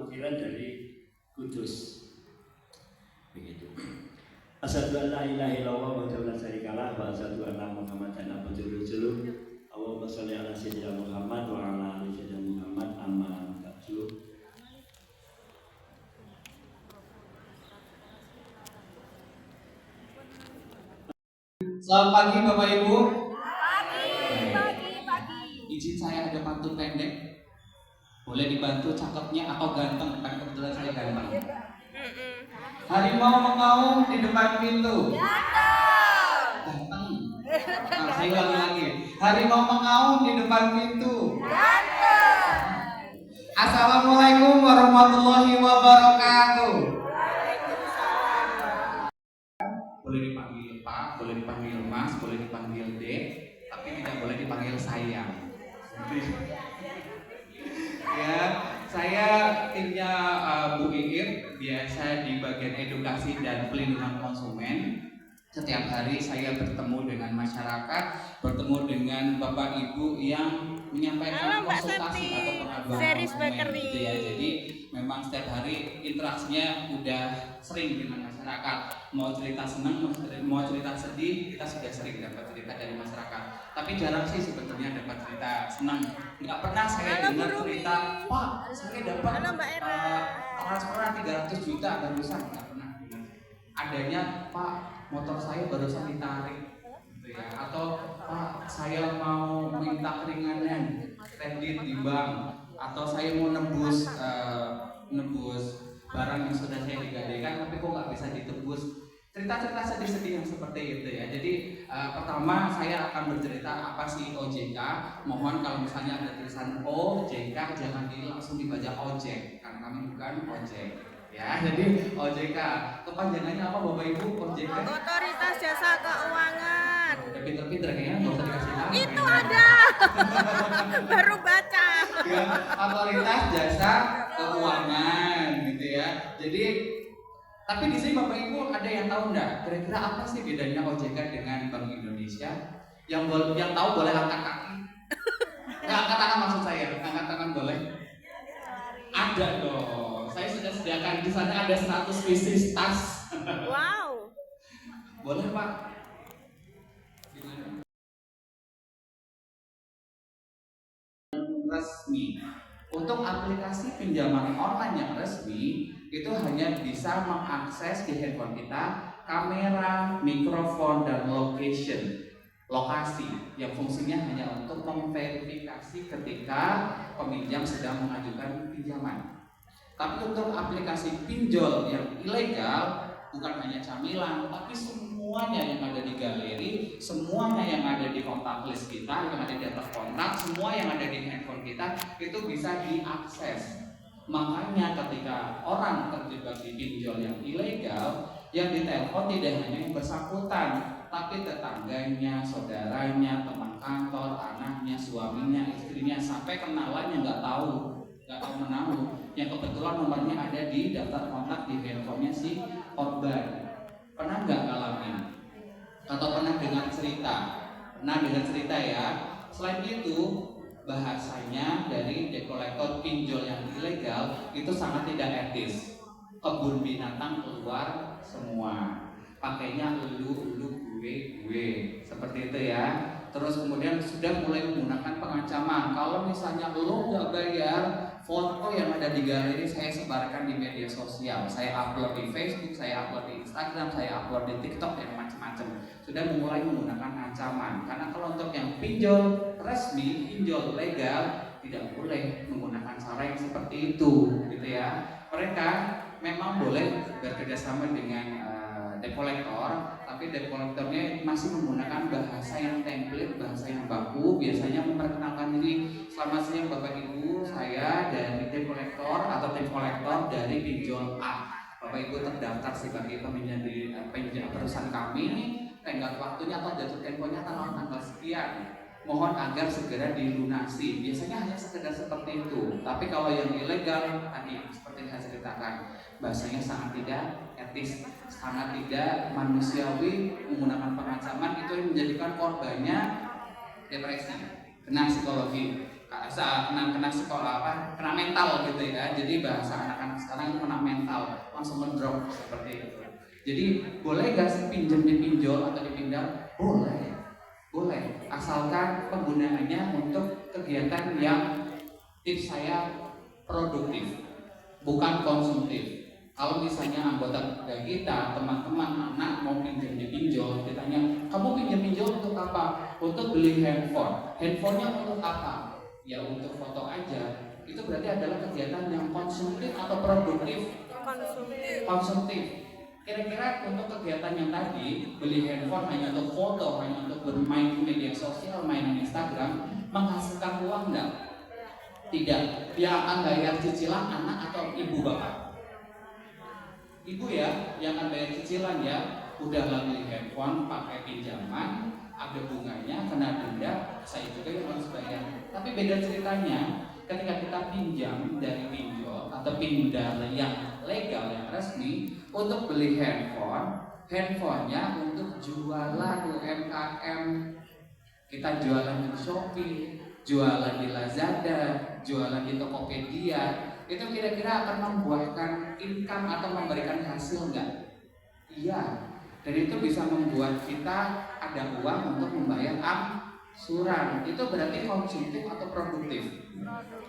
ukiran dari Kudus. Begitu. Asyhadu an la ilaha illallah wa la syarika lah wa asyhadu anna Muhammadan abduhu wa rasuluh. Allahumma shalli ala sayyidina Muhammad wa ala ali sayyidina Muhammad amma ba'du. Selamat pagi Bapak Ibu. Pagi. Izin saya ada pantun pendek. Boleh dibantu cakepnya atau ganteng? Kan kebetulan saya ganteng. Harimau mengaum di depan pintu. Ganteng. Nah, saya ulangi lagi. Harimau mengaum di depan pintu. Assalamualaikum warahmatullahi wabarakatuh. Boleh dipanggil Pak, boleh dipanggil Mas, boleh dipanggil Dek, tapi tidak boleh dipanggil sayang. Ya, saya timnya Bu Iir, biasa di bagian edukasi dan pelindungan konsumen. Setiap hari saya bertemu dengan masyarakat, bertemu dengan Bapak Ibu yang menyampaikan konsultasi atau pengaduan konsumen gitu ya. Jadi memang setiap hari interaksinya udah sering dengan masyarakat. Mau cerita senang, mau cerita sedih, kita sudah sering dapat cerita dari masyarakat. Tapi jarang sih sebetulnya dapat cerita senang. Nggak pernah saya dengar cerita, Pak, saya dapat transferan 300 juta barusan. Nggak pernah dengar. Adanya, Pak, motor saya barusan ditarik, gitu ya. Atau Pak, saya mau minta keringanan kredit di bank, atau saya mau nebus barang yang sudah saya digadaikan tapi kok nggak bisa ditebus. Cerita-cerita sedih-sedih yang seperti itu ya. Jadi pertama saya akan bercerita apa sih OJK. Mohon kalau misalnya ada tulisan OJK jangan langsung dibaca ojek karena kami bukan ojek. Ya, jadi OJK kepanjangannya apa Bapak Ibu? OJK Otoritas Jasa Keuangan. Udah pinter-pinter kayaknya, nggak usah dikasih tahu. Itu ada. Baru baca. Ya, Otoritas Jasa Keuangan gitu ya. Jadi tapi di sini Bapak Ibu ada yang tahu nggak? Kira-kira apa sih bedanya OJK dengan Bank Indonesia? Yang tahu boleh angkat kaki. Nggak angkat tangan maksud saya, angkat tangan boleh. Ada dong. Saya sudah sediakan di sana ada 100 pieces tas. Wow. Boleh Pak? Resmi. Untuk aplikasi pinjaman online yang resmi itu hanya bisa mengakses di handphone kita kamera, mikrofon, dan lokasi yang fungsinya hanya untuk memverifikasi ketika peminjam sedang mengajukan pinjaman. Tapi untuk aplikasi pinjol yang ilegal bukan hanya camilan, tapi semuanya yang ada di galeri, semuanya yang ada di kontak list kita, yang ada di atas kontak, semua yang ada di handphone kita itu bisa diakses. Makanya ketika orang terjebak di pinjol yang ilegal, yang ditelepon tidak hanya yang bersangkutan, tapi tetangganya, saudaranya, teman kantor, anaknya, suaminya, istrinya, sampai kenalannya nggak tahu menahu, yang kebetulan nomornya ada di daftar kontak di handphonenya si korban. Pernah nggak ngalamin? Atau pernah dengar cerita? Pernah dengar cerita ya. Selain itu, bahasanya dari dekolektor pinjol yang ilegal itu sangat tidak etis. Kebun binatang keluar semua. Pakainya elu, gue, seperti itu ya. Terus kemudian sudah mulai menggunakan pengancaman. Kalau misalnya lo nggak bayar, foto yang ada di galeri saya sebarkan di media sosial. Saya upload di Facebook, saya upload di Instagram, saya upload di TikTok, dan macam-macam. Sudah mulai menggunakan ancaman. Karena kalau untuk yang pinjol resmi, pinjol legal, tidak boleh menggunakan cara yang seperti itu, gitu ya. Mereka memang boleh bekerjasama dengan debt collector, tapi debt collectornya masih menggunakan bahasa yang template, bahasa yang baku. Biasanya memperkenalkan diri, selamat siang Bapak Ibu, saya dari debt collector atau debt collector dari pinjol A. Bapak Ibu terdaftar sebagai peminjam di perusahaan kami, tenggat waktunya atau jatuh temponya tanggal sekian. Mohon agar segera dilunasi. Biasanya hanya sekedar seperti itu. Tapi kalau yang ilegal tadi seperti yang saya ceritakan, bahasanya sangat tidak etis, sangat tidak manusiawi, menggunakan pengancaman, itu yang menjadikan korbannya depresi, kena psikologi, kena sekolah kena mental gitu ya. Jadi bahasa anak-anak sekarang itu kena mental, langsung ngedrop seperti itu. Jadi boleh gak sih pinjam dipinjol atau dipindah? Boleh, boleh, asalkan penggunaannya untuk kegiatan yang tips saya produktif, bukan konsumtif. Kalau misalnya anggota kita, teman-teman, anak mau pinjam dipinjol, ditanya, kamu pinjam pinjol untuk apa? Untuk beli handphone. Handphonenya untuk apa? Ya untuk foto aja. Itu berarti adalah kegiatan yang konsumtif atau produktif? Konsumtif. Konsumtif. Kira-kira untuk kegiatan yang tadi, beli handphone hanya untuk foto, hanya untuk bermain di media sosial, mainan Instagram, menghasilkan uang enggak? Tidak. Dia akan bayar cicilan anak atau ibu bapak? Ibu ya, yang akan bayar cicilan ya. Udah beli handphone pakai pinjaman, ada bunganya, kena denda, saya juga yang harus bayar. Tapi beda ceritanya ketika kita pinjam dari pinjol atau pindah yang legal, yang resmi untuk beli handphone, handphonenya untuk jualan UMKM. Kita jualan di Shopee, jualan di Lazada, jualan di Tokopedia, itu kira-kira akan membuahkan income atau memberikan hasil enggak? Iya. Dan itu bisa membuat kita ada uang untuk membayar angsuran. Itu berarti konsumtif atau produktif?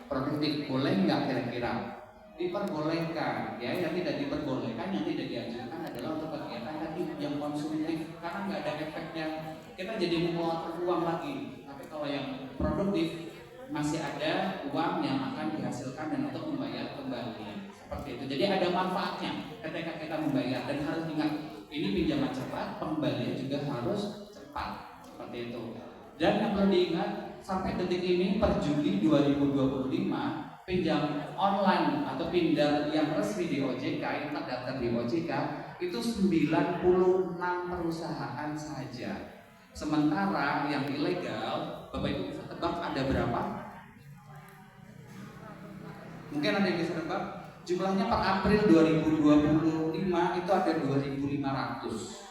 Produktif. Boleh nggak kira-kira? Diperbolehkan. Ya, yang tidak diperbolehkan, yang tidak dianjurkan adalah untuk kegiatan tadi yang konsumtif, karena nggak ada efeknya. Kita jadi mengeluarkan uang lagi. Tapi kalau yang produktif, masih ada uang yang akan dihasilkan dan untuk membayar kembali seperti itu. Jadi ada manfaatnya ketika kita membayar, dan harus ingat ini pinjaman cepat, pengembalian juga harus cepat seperti itu. Dan yang perlu diingat sampai detik ini per Juli 2025 pinjam online atau pinjam yang resmi di OJK yang terdaftar di OJK itu 96 perusahaan saja. Sementara yang ilegal, Bapak Ibu bisa tebak ada berapa? Mungkin ada yang bisa tebak? Jumlahnya per April 2025 itu ada 2.500.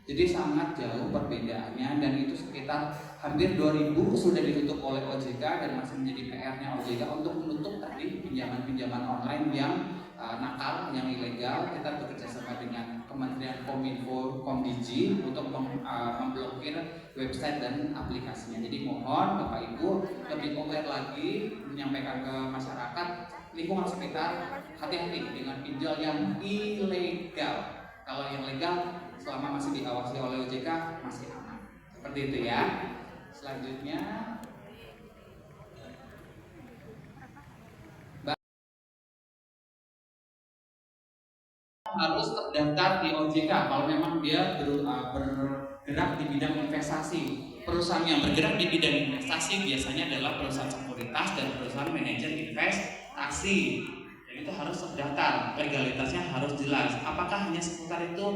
Jadi sangat jauh perbedaannya, dan itu sekitar hampir 2.000 sudah ditutup oleh OJK dan masih menjadi PR-nya OJK untuk menutup tadi pinjaman-pinjaman online yang nakal, yang ilegal. Kita bekerja sama dengan Kementerian Kominfo, Komdigi untuk memblokir website dan aplikasinya. Jadi mohon Bapak Ibu lebih aware lagi, menyampaikan ke masyarakat lingkungan sekitar, hati-hati dengan pinjol yang ilegal. Kalau yang legal selama masih diawasi oleh OJK masih aman. Seperti itu ya. Selanjutnya harus terdaftar di OJK kalau memang dia bergerak di bidang investasi. Perusahaan yang bergerak di bidang investasi biasanya adalah perusahaan sekuritas dan perusahaan manajer investasi. Dan itu harus terdaftar, legalitasnya harus jelas. Apakah hanya seputar itu?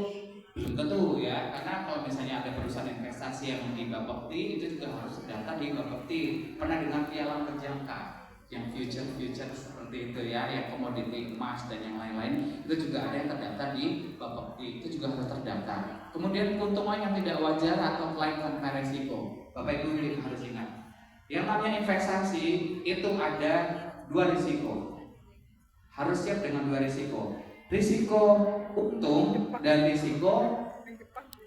Belum tentu ya, karena kalau misalnya ada perusahaan investasi yang di Bapepti, itu juga harus terdaftar di Bapepti. Pernah dengar piala berjangka, yang future seperti itu ya, yang komoditi emas dan yang lain-lain, itu juga ada yang terdaftar di Bapepti, itu juga harus terdaftar. Kemudian keuntungan yang tidak wajar atau klaim tanpa resiko, Bapak Ibu harus ingat, yang namanya investasi itu ada dua risiko. Harus siap dengan dua risiko. Risiko untung dan risiko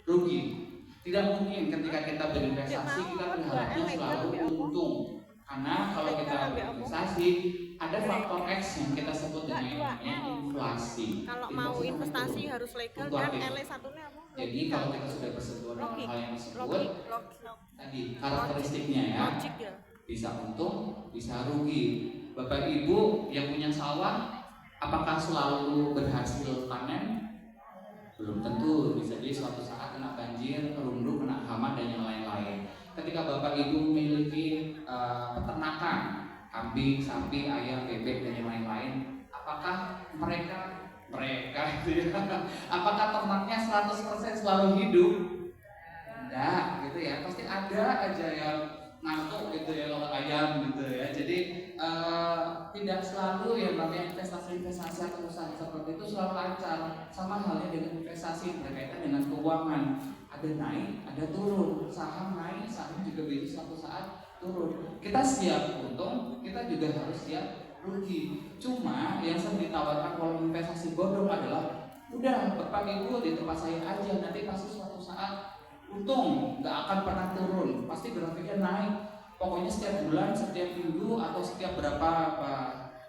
rugi. Tidak mungkin ketika kita berinvestasi kita berharapnya selalu untung. Karena kalau kita berinvestasi ada faktor X yang kita sebut dengan inflasi. Kalau mau investasi harus legal dan LE1-nya apa? Jadi kalau kita sudah bersentuhan dengan hal yang disebut tadi karakteristiknya ya, bisa untung, bisa rugi. Bapak Ibu yang punya sawah, apakah selalu berhasil panen? Belum tentu, bisa jadi suatu saat kena banjir, runtuh, kena hama dan yang lain-lain. Ketika Bapak Ibu memiliki peternakan, kambing, sapi, ayam, bebek dan yang lain-lain, apakah mereka apakah ternaknya 100% selalu hidup? Enggak, gitu ya. Pasti ada aja yang ngantuk gitu ya kalau ayam gitu ya. Jadi tidak selalu yang namanya investasi atau usaha seperti itu selalu lancar. Sama halnya dengan investasi yang berkaitan dengan keuangan. Ada naik, ada turun. Saham naik, saham juga bisa suatu saat turun. Kita siap untung, kita juga harus siap rugi. Cuma yang sering ditawarkan kalau investasi bodong adalah udah Bapak Ibu di tempat saya aja, nanti pasti suatu saat untung, nggak akan pernah turun, pasti grafiknya naik. Pokoknya setiap bulan, setiap minggu atau setiap berapa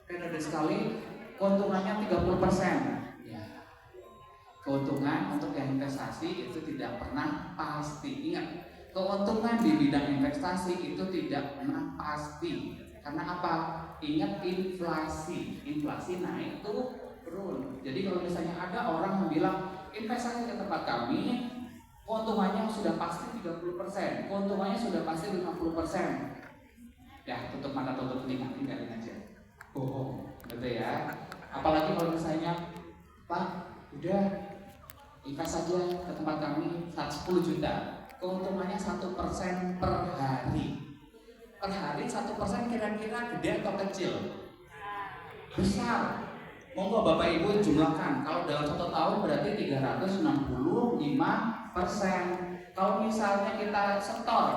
periode sekali keuntungannya 30%. Ya. Keuntungan untuk yang investasi itu tidak pernah pasti. Ingat, keuntungan di bidang investasi itu tidak pernah pasti. Karena apa? Ingat inflasi. Inflasi naik turun. Jadi kalau misalnya ada orang yang bilang investasi ke tempat kami, keuntungannya sudah pasti 30%, keuntungannya sudah pasti 50%. Ya, tutup mata, tutup telinga, tinggalin aja. Bohong, gitu ya. Apalagi kalau misalnya, Pak, udah invest saja ke tempat kami 10 juta, keuntungannya 1% per hari. Per hari 1% kira-kira gede atau kecil? Besar. Monggo Bapak Ibu jumlahkan. Kalau dalam 1 tahun berarti 365%. Kalau misalnya kita setor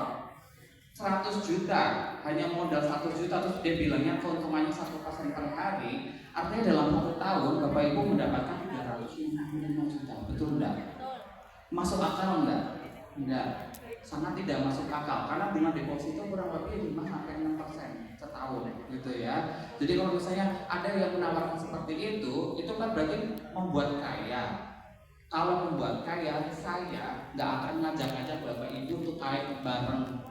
100 juta, hanya modal 1 juta, terus dia bilangnya keuntungannya 1% per hari, artinya dalam 1 tahun Bapak Ibu mendapatkan 365 juta. Betul enggak? Masuk akal enggak? Enggak. Sangat tidak masuk akal karena bunga deposito kurang lebih 5-6% setahun, gitu ya. Jadi kalau misalnya ada yang menawarkan seperti itu kan berarti membuat kaya. Kalau membuat kaya, saya nggak akan ngajak-ngajak Bapak Ibu untuk kaya bareng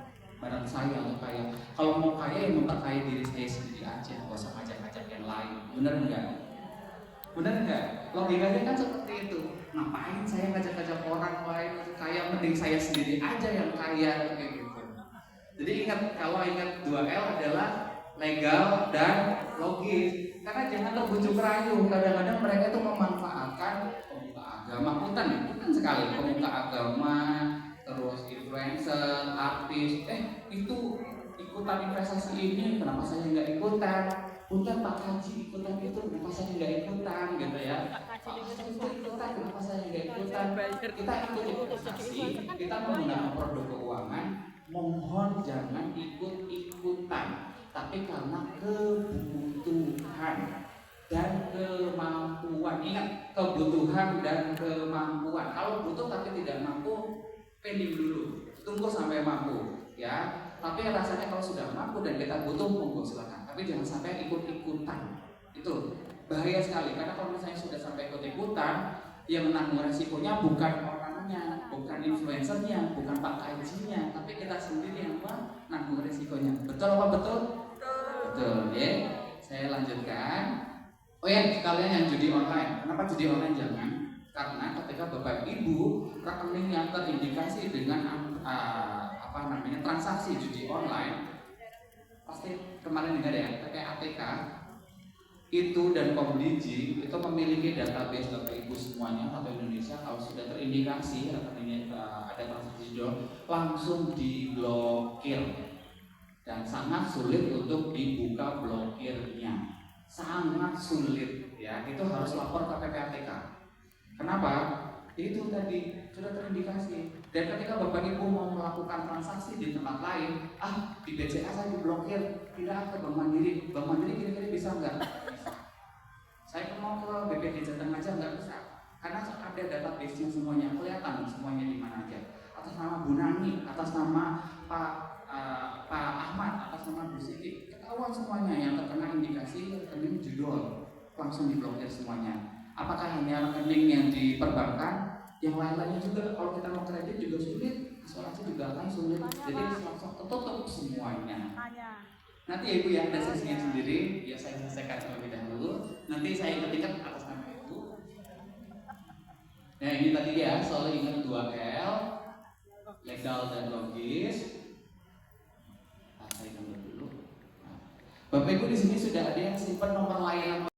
saya untuk kaya. Kalau mau kaya yang memperkaya diri saya sendiri aja, nggak usah ngajak-ngajak yang lain. Bener enggak? Bener enggak? Logikanya kan seperti itu. Ngapain saya ngajak-ngajak orang lain untuk kaya? Mending saya sendiri aja yang kaya, kayak gitu. Jadi ingat, kalau ingat 2L adalah legal dan logis. Karena jangan terbujuk rayu. Kadang-kadang mereka itu memanfaatkan pemuka agama, hutan sekali pemuka agama, terus influencer, artis, itu ikutan investasi ini, kenapa saya nggak ikutan? Udah Pak Haji ikutan itu, kenapa saya nggak ikutan, gitu ya? Pak Haji ikutan, kenapa saya nggak ikutan? Kita ikut investasi, kita menggunakan produk keuangan, mohon jangan ikut-ikutan, tapi karena kebutuhan dan kemampuan. Ingat, kebutuhan dan kemampuan. Kalau butuh tapi tidak mampu, pending dulu, tunggu sampai mampu, ya. Tapi rasanya kalau sudah mampu dan kita butuh, monggo silakan. Tapi jangan sampai ikut-ikutan. Itu bahaya sekali, karena kalau misalnya sudah sampai ikut-ikutan, yang menanggung resikonya bukan orangnya, bukan influencernya, bukan Pak Hajinya, tapi kita sendiri yang menanggung resikonya. Betul apa betul? Betul, ya. Saya lanjutkan. Oh ya, sekalian yang judi online. Kenapa judi online jangan? Karena ketika Bapak Ibu rekeningnya terindikasi dengan transaksi judi online, pasti kemarin dengar ya, PPATK itu dan Komdigi itu memiliki database Bapak Ibu semuanya atau Indonesia. Kalau sudah terindikasi rekeningnya ada transaksi judi, langsung diblokir dan sangat sulit untuk dibuka blokirnya. Sangat sulit, ya. Itu harus lapor ke PPATK. Kenapa? Itu tadi sudah terindikasi. Dan ketika Bapak Ibu mau melakukan transaksi di tempat lain, di BCA saya diblokir, pindah ke Bank Mandiri. Bank Mandiri kira-kira bisa nggak? Bisa. Saya mau ke BPD Jateng aja nggak bisa, karena ada database-nya semuanya, kelihatan semuanya di mana aja. Atas nama Bu Nani, atas nama Pak Ahmad, atas nama Bu Siti, ketahuan semuanya yang terkena indikasi rekening judul, langsung diblokir semuanya. Apakah hanya rekening yang di perbankan, yang lain-lainnya juga. Kalau kita mau kredit juga sulit, asuransi juga akan sulit. Jadi langsung tertutup semuanya. Nanti ya Ibu ya, ada sesinya sendiri. Ya saya selesaikan terlebih dahulu. Nanti saya ketikkan atas nama Ibu. Nah ini tadi ya, selalu ingat 2L, legal dan logis. Saya gambar dulu. Bapak Ibu di sini sudah ada yang simpan nomor layanan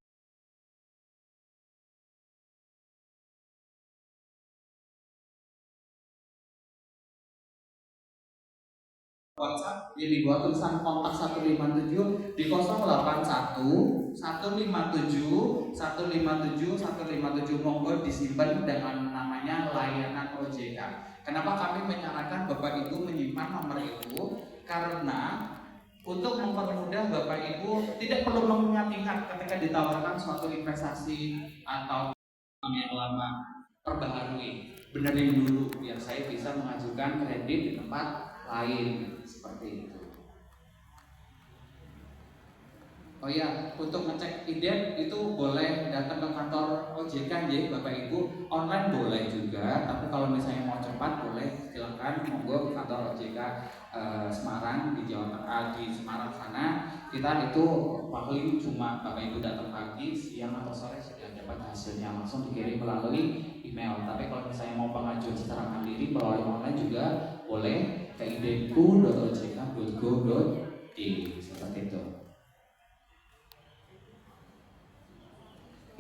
WhatsApp yang dibuat tulisan kontak 157 di 081 157 157 157. Monggo disimpan dengan namanya layanan OJK. Kenapa kami menyarankan Bapak Ibu menyimpan nomor itu? Karena untuk mempermudah Bapak Ibu tidak perlu mengingat-ingat ketika ditawarkan suatu investasi atau yang lama, perbaharui, benerin dulu biar saya bisa mengajukan kredit di tempat lain seperti itu. Oh iya, untuk ngecek ident itu boleh datang ke kantor OJK ya Bapak Ibu, online boleh juga, tapi kalau misalnya mau cepat boleh silakan monggo ke kantor OJK Semarang di Jawa Tengah, di Semarang sana. Kita itu paling cuma Bapak Ibu datang pagi, siang atau sore sudah dapat hasilnya langsung dikirim melalui email. Tapi kalau misalnya mau pengajuan secara mandiri melalui online juga boleh ke identku.ojk.go.id seperti itu.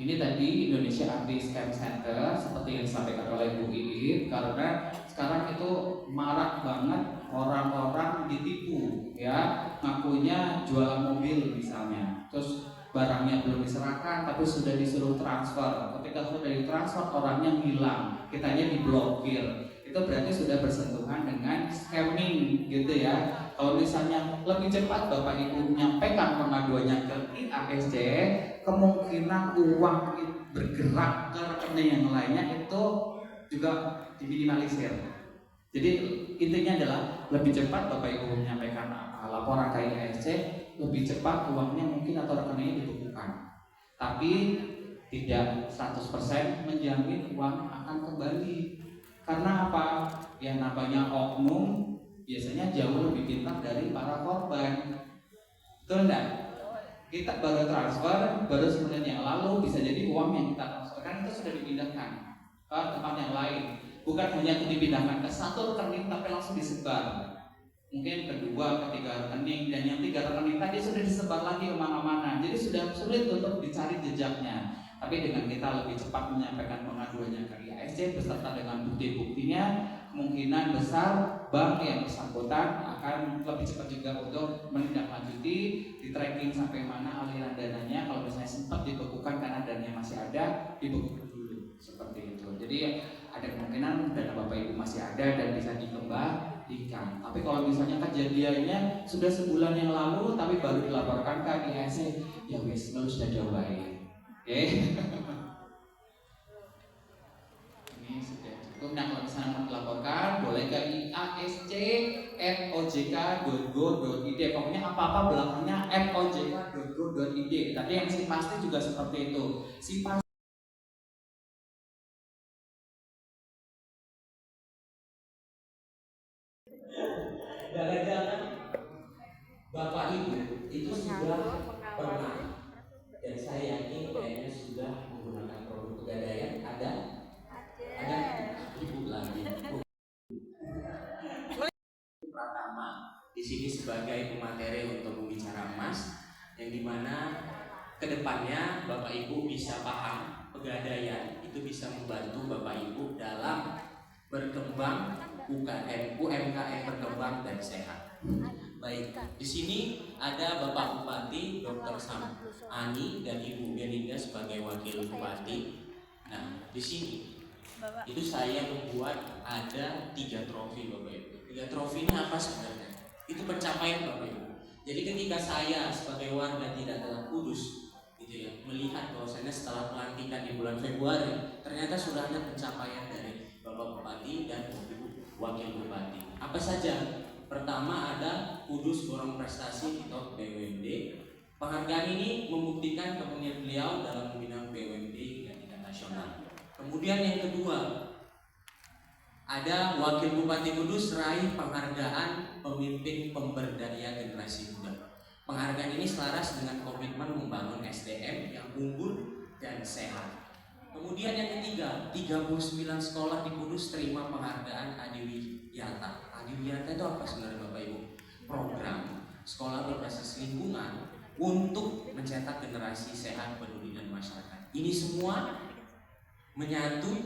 Ini tadi Indonesia Anti Scam Center seperti yang disampaikan oleh Bu Iit, karena sekarang itu marak banget orang-orang ditipu ya, ngakunya jualan mobil misalnya, terus barangnya belum diserahkan tapi sudah disuruh transfer. Ketika sudah ditransfer orangnya hilang, kitanya diblokir. Itu berarti sudah bersentuhan dengan scamming gitu ya. Kalau misalnya lebih cepat Bapak Ibu menyampaikan pengaduannya ke IASC, kemungkinan uang bergerak ke rekening yang lainnya itu juga diminimalisir. Jadi intinya adalah lebih cepat Bapak Ibu menyampaikan laporan ke IASC, lebih cepat uangnya mungkin atau rekeningnya dibekukan. Tapi tidak 100% menjamin uang akan kembali. Karena apa? Yang namanya oknum biasanya jauh lebih pintar dari para korban. Betul enggak? Kita baru transfer, baru sebulan yang lalu bisa jadi uang yang kita transferkan itu sudah dipindahkan ke tempat yang lain. Bukan hanya dipindahkan ke satu rekening tapi langsung disebar. Mungkin kedua, ketiga rekening, dan yang 3 rekening tadi sudah disebar lagi kemana-mana. Jadi sudah sulit untuk dicari jejaknya. Tapi dengan kita lebih cepat menyampaikan pengaduannya ke IASC beserta dengan bukti-buktinya, kemungkinan besar bank yang bersangkutan akan lebih cepat juga untuk menindaklanjuti, di tracking sampai mana aliran dananya. Kalau misalnya sempat dibekukan karena dananya masih ada, dibekukan dulu seperti itu. Jadi ada kemungkinan dana Bapak Ibu masih ada dan bisa dikembalikan. Tapi kalau misalnya kejadiannya sudah sebulan yang lalu tapi baru dilaporkan ke IASC, ya wis sudah jauh baik. Oke. Ini sudah cukup. Nah, kalau misalnya mau dilaporkan boleh ke iasc@ojk.go.id. Pokoknya apa-apa belakangnya @ojk.go.id. Tadi yang si pasti juga seperti itu. Si pasti jangan-jangan Bapak Ibu itu sudah pernah, dan saya yakin kayaknya sudah menggunakan produk Pegadaian. Ada Ibu lagi. Pertama di sini sebagai pemateri untuk pembicara emas, yang dimana kedepannya Bapak Ibu bisa paham Pegadaian itu bisa membantu Bapak Ibu dalam berkembang UMKM berkembang dan sehat. Baik, di sini ada Bapak Bupati Dr. Ani dan Ibu Belinda sebagai wakil bupati. Nah, di sini itu saya membuat ada 3 trofi Bapak Ibu. 3 trofi ini apa sebenarnya? Itu pencapaian Bapak Ibu. Jadi ketika saya sebagai warga tidak dalam Kudus gitu ya, melihat bahwasanya setelah pelantikan di bulan Februari ternyata sudah ada pencapaian dari Bapak Bupati dan Ibu Wakil Bupati. Apa saja? Pertama ada Kudus Borong Prestasi atau BUMD. Penghargaan ini membuktikan kepemimpinan beliau dalam membina BUMD hingga tingkat nasional. Kemudian yang kedua ada Wakil Bupati Kudus raih penghargaan pemimpin pemberdaya generasi muda. Penghargaan ini selaras dengan komitmen membangun SDM yang unggul dan sehat. Kemudian yang ketiga, 39 sekolah di Kudus terima penghargaan Adiwiyata. Adiwiyata itu apa sebenarnya Bapak Ibu? Program sekolah berbasis lingkungan untuk mencetak generasi sehat, peduli dan masyarakat. Ini semua menyatu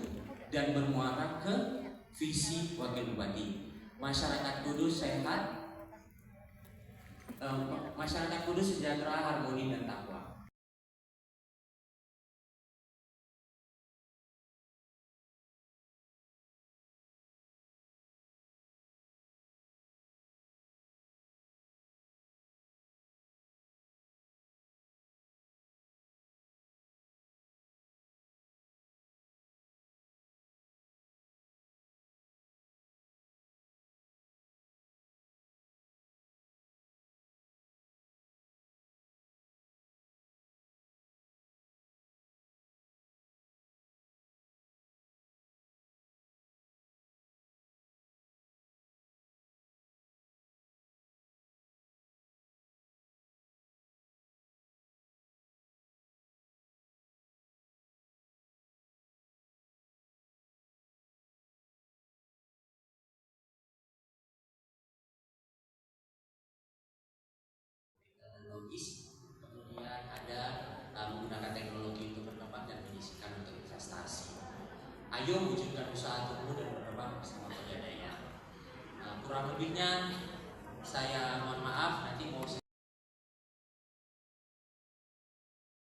dan bermuara ke visi Wakil Bupati. Masyarakat Kudus sehat, masyarakat Kudus sejahtera, harmoni dan takwa. ayo wujudkan usaha tumbuh dan berkembang bersama Pegadaian. Kurang lebihnya saya mohon